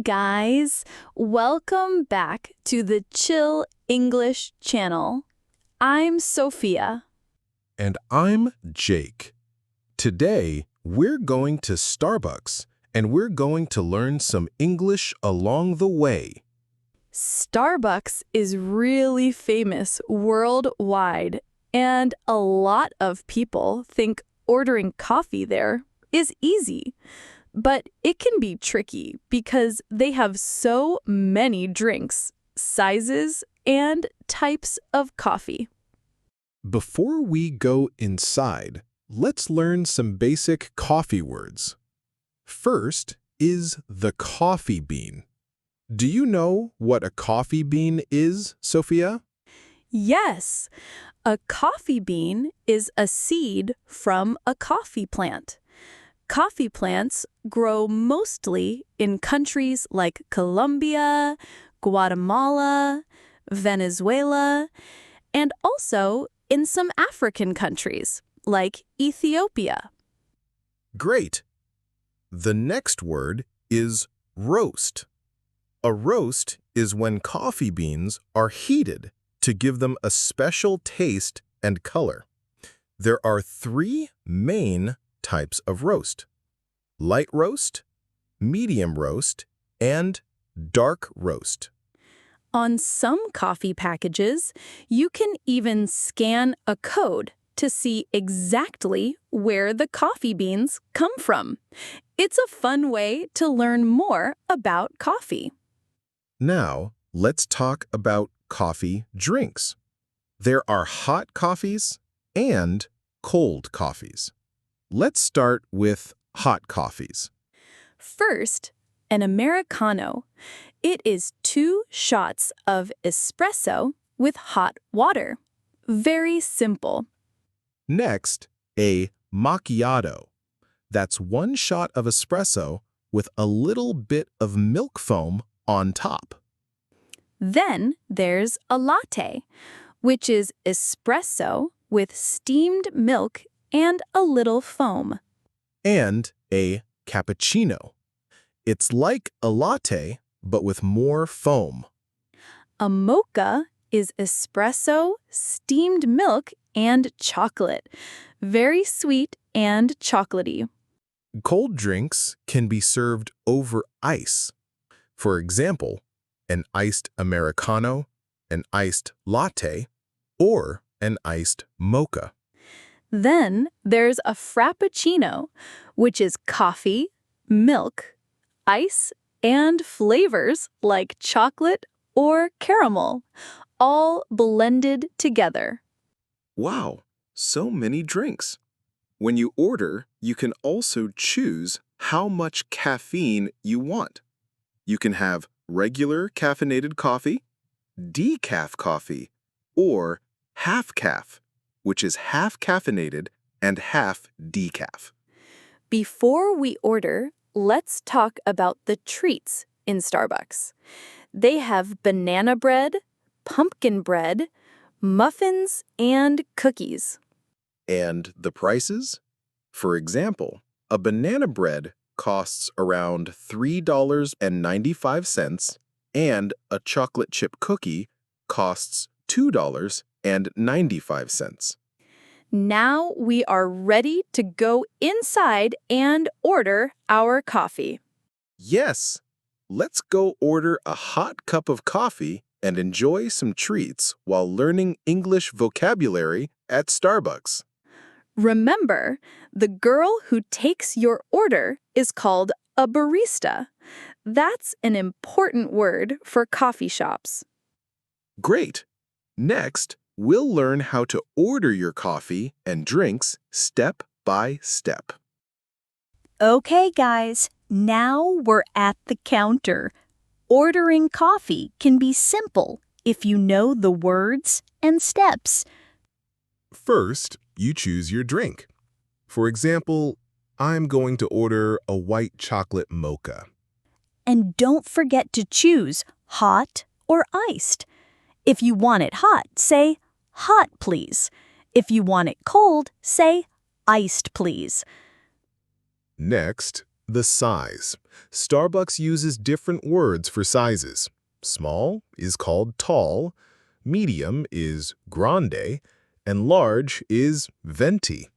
guys, welcome back to the Chill English channel. I'm Sophia. And I'm Jake. Today, we're going to Starbucks, and we're going to learn some English along the way. Starbucks is really famous worldwide, and a lot of people think ordering coffee there is easy. But it can be tricky because they have so many drinks, sizes, and types of coffee. Before we go inside, let's learn some basic coffee words. First is the coffee bean. Do you know what a coffee bean is, Sophia? Yes, a coffee bean is a seed from a coffee plant. Coffee plants grow mostly in countries like Colombia, Guatemala, Venezuela, and also in some African countries like Ethiopia. Great. The next word is roast. A roast is when coffee beans are heated to give them a special taste and color. There are three main types of roast: light roast, medium roast, and dark roast. On some coffee packages, you can even scan a code to see exactly where the coffee beans come from. It's a fun way to learn more about coffee. Now, let's talk about coffee drinks. There are hot coffees and cold coffees. Let's start with hot coffees. First, an Americano. It is 2 shots of espresso with hot water. Very simple. Next, a macchiato. That's 1 shot of espresso with a little bit of milk foam on top. Then there's a latte, which is espresso with steamed milk and a little foam. And a cappuccino. It's like a latte, but with more foam. A mocha is espresso, steamed milk, and chocolate. Very sweet and chocolatey. Cold drinks can be served over ice. For example, an iced Americano, an iced latte, or an iced mocha. Then there's a frappuccino, which is coffee, milk, ice, and flavors like chocolate or caramel, all blended together. Wow, so many drinks. When you order, you can also choose how much caffeine you want. You can have regular caffeinated coffee, decaf coffee, or half caf, which is half caffeinated and half decaf. Before we order, let's talk about the treats in Starbucks. They have banana bread, pumpkin bread, muffins, and cookies. And the prices? For example, a banana bread costs around $3.95, and a chocolate chip cookie costs $2.95. Now we are ready to go inside and order our coffee. Yes, let's go order a hot cup of coffee and enjoy some treats while learning English vocabulary at Starbucks. Remember, the girl who takes your order is called a barista. That's an important word for coffee shops. Great! Next, we'll learn how to order your coffee and drinks step by step. Okay, guys, now we're at the counter. Ordering coffee can be simple if you know the words and steps. First, you choose your drink. For example, I'm going to order a white chocolate mocha. And don't forget to choose hot or iced. If you want it hot, say hot, please. If you want it cold, say iced, please. Next, The size. Starbucks uses different words for sizes. Small is called tall, medium is grande, and large is venti.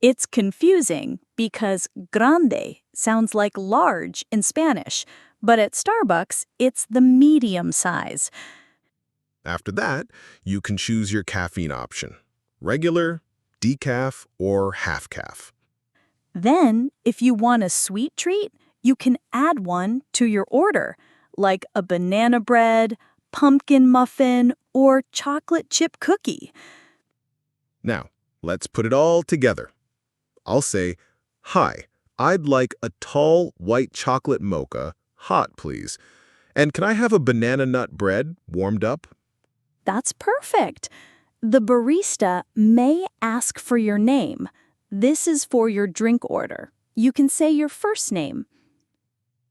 It's confusing because grande sounds like large in Spanish, but at Starbucks, it's the medium size. After that, you can choose your caffeine option, regular, decaf, or half-caf. Then, if you want a sweet treat, you can add one to your order, like a banana bread, pumpkin muffin, or chocolate chip cookie. Now, let's put it all together. I'll say, "Hi, I'd like a tall white chocolate mocha, hot please. And can I have a banana nut bread, warmed up?" That's perfect. The barista may ask for your name. This is for your drink order. You can say your first name.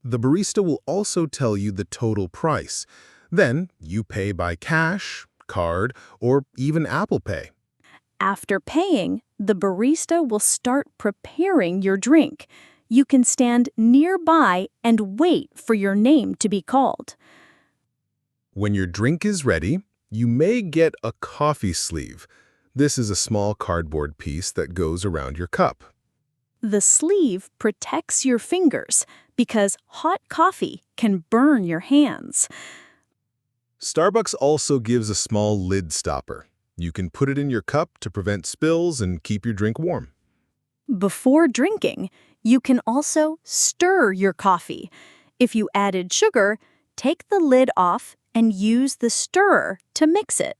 The barista will also tell you the total price. Then you pay by cash, card, or even Apple Pay. After paying, the barista will start preparing your drink. You can stand nearby and wait for your name to be called. When your drink is ready, you may get a coffee sleeve. This is a small cardboard piece that goes around your cup. The sleeve protects your fingers because hot coffee can burn your hands. Starbucks also gives a small lid stopper. You can put it in your cup to prevent spills and keep your drink warm. Before drinking, you can also stir your coffee. If you added sugar, take the lid off and use the stirrer to mix it.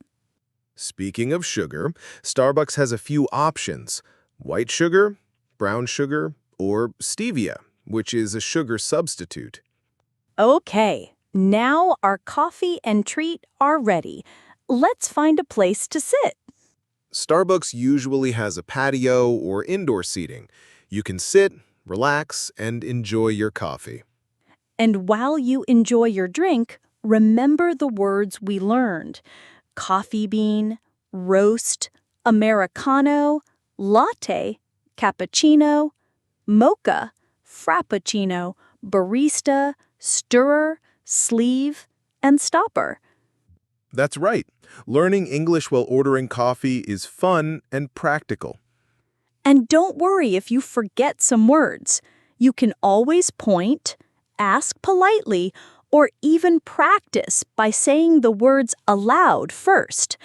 Speaking of sugar, Starbucks has a few options: white sugar, brown sugar, or stevia, which is a sugar substitute. Okay, now our coffee and treat are ready. Let's find a place to sit. Starbucks usually has a patio or indoor seating. You can sit, relax, and enjoy your coffee. And while you enjoy your drink, remember the words we learned: coffee bean, roast, Americano, latte, cappuccino, mocha, frappuccino, barista, stirrer, sleeve, and stopper. That's right. Learning English while ordering coffee is fun and practical. And don't worry if you forget some words. You can always point, ask politely, or even practice by saying the words aloud first.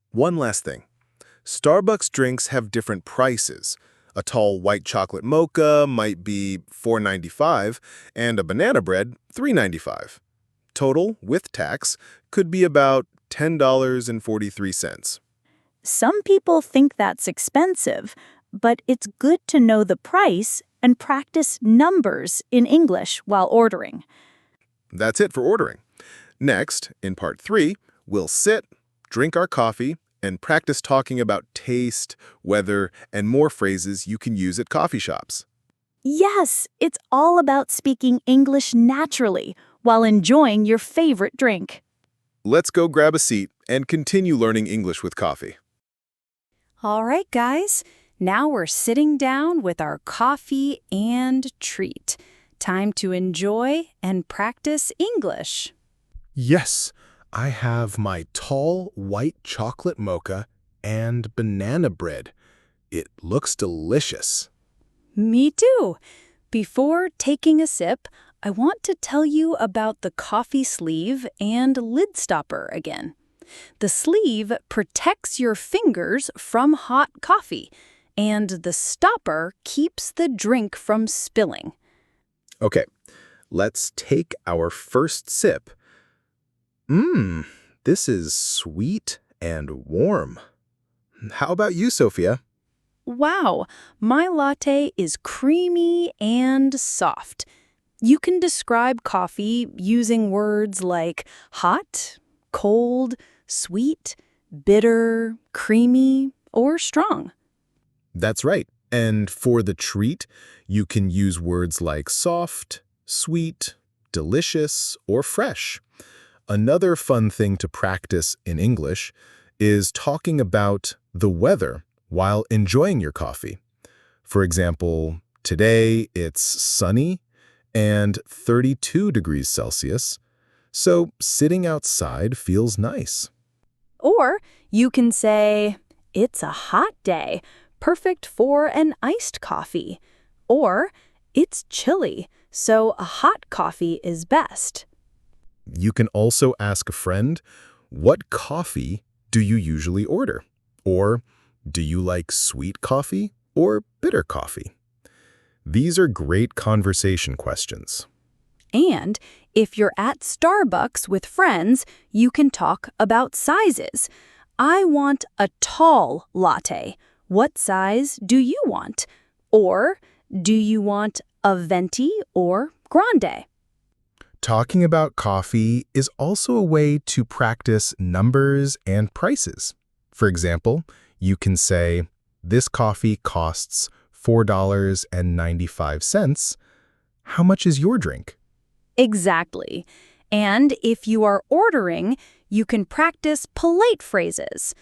One last thing. Starbucks drinks have different prices. A tall white chocolate mocha might be $4.95 and a banana bread $3.95. Total, with tax, could be about $10.43. Some people think that's expensive, but it's good to know the price and practice numbers in English while ordering. That's it for ordering. Next, in part 3, we'll sit, drink our coffee, and practice talking about taste, weather, and more phrases you can use at coffee shops. Yes, it's all about speaking English naturally while enjoying your favorite drink. Let's go grab a seat and continue learning English with coffee. All right, guys. Now we're sitting down with our coffee and treat. Time to enjoy and practice English. Yes, I have my tall white chocolate mocha and banana bread. It looks delicious. Me too. Before taking a sip, I want to tell you about the coffee sleeve and lid stopper again. The sleeve protects your fingers from hot coffee, and the stopper keeps the drink from spilling. Okay, let's take our first sip. This is sweet and warm. How about you, Sophia? Wow, my latte is creamy and soft. You can describe coffee using words like hot, cold, sweet, bitter, creamy, or strong. That's right. And for the treat, you can use words like soft, sweet, delicious, or fresh. Another fun thing to practice in English is talking about the weather while enjoying your coffee. For example, Today, it's sunny and 32 degrees Celsius, so sitting outside feels nice. Or you can say, it's a hot day, perfect for an iced coffee. Or, it's chilly, so a hot coffee is best. You can also ask a friend, what coffee do you usually order? Or, do you like sweet coffee or bitter coffee? These are great conversation questions. And if you're at Starbucks with friends, you can talk about sizes. I want a tall latte. What size do you want? Or, do you want a venti or grande? Talking about coffee is also a way to practice numbers and prices. For example, you can say, this coffee costs $4.95. How much is your drink? Exactly. And if you are ordering, you can practice polite phrases.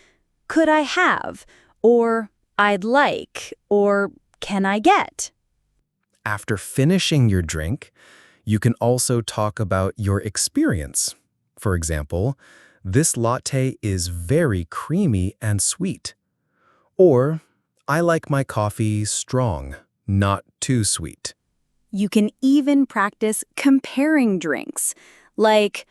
Could I have? Or I'd like? Or can I get? After finishing your drink, you can also talk about your experience. For example, this latte is very creamy and sweet. Or, I like my coffee strong, not too sweet. You can even practice comparing drinks. Like,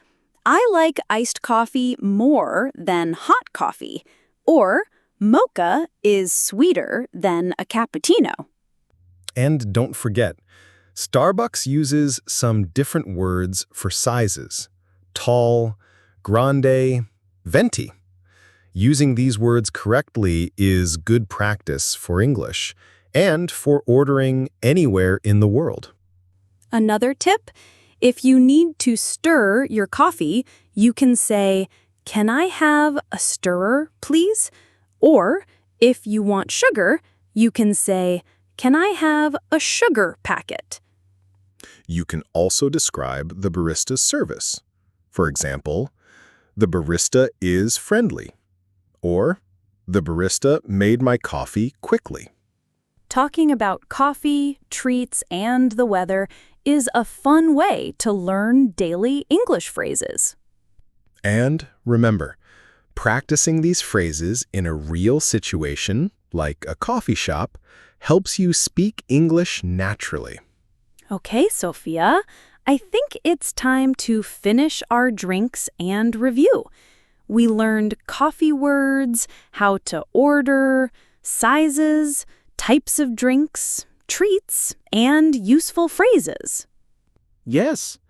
I like iced coffee more than hot coffee. Or, mocha is sweeter than a cappuccino. And don't forget, Starbucks uses some different words for sizes: tall, grande, venti. Using these words correctly is good practice for English and for ordering anywhere in the world. Another tip, if you need to stir your coffee, you can say, can I have a stirrer, please? Or, if you want sugar, you can say, can I have a sugar packet? You can also describe the barista's service. For example, the barista is friendly. Or, the barista made my coffee quickly. Talking about coffee, treats, and the weather is a fun way to learn daily English phrases. And remember, practicing these phrases in a real situation, like a coffee shop, helps you speak English naturally. Okay, Sophia, I think it's time to finish our drinks and review. We learned coffee words, how to order, sizes, types of drinks, treats, and useful phrases. Yes,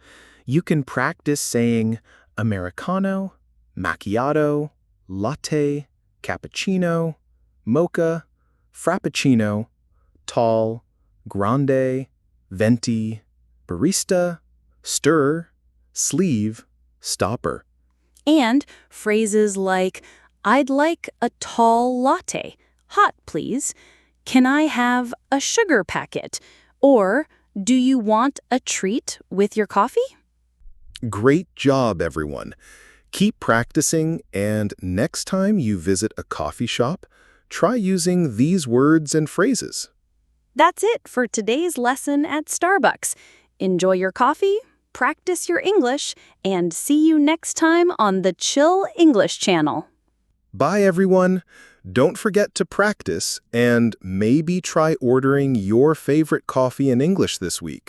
you can practice saying Americano, macchiato, latte, cappuccino, mocha, frappuccino, tall, grande, venti, barista, stir, sleeve, stopper. And phrases like, I'd like a tall latte, hot please. Can I have a sugar packet? Or, do you want a treat with your coffee? Great job, everyone. Keep practicing, and next time you visit a coffee shop, try using these words and phrases. That's it for today's lesson at Starbucks. Enjoy your coffee, practice your English, and see you next time on the Chill English channel. Bye, everyone. Don't forget to practice and maybe try ordering your favorite coffee in English this week.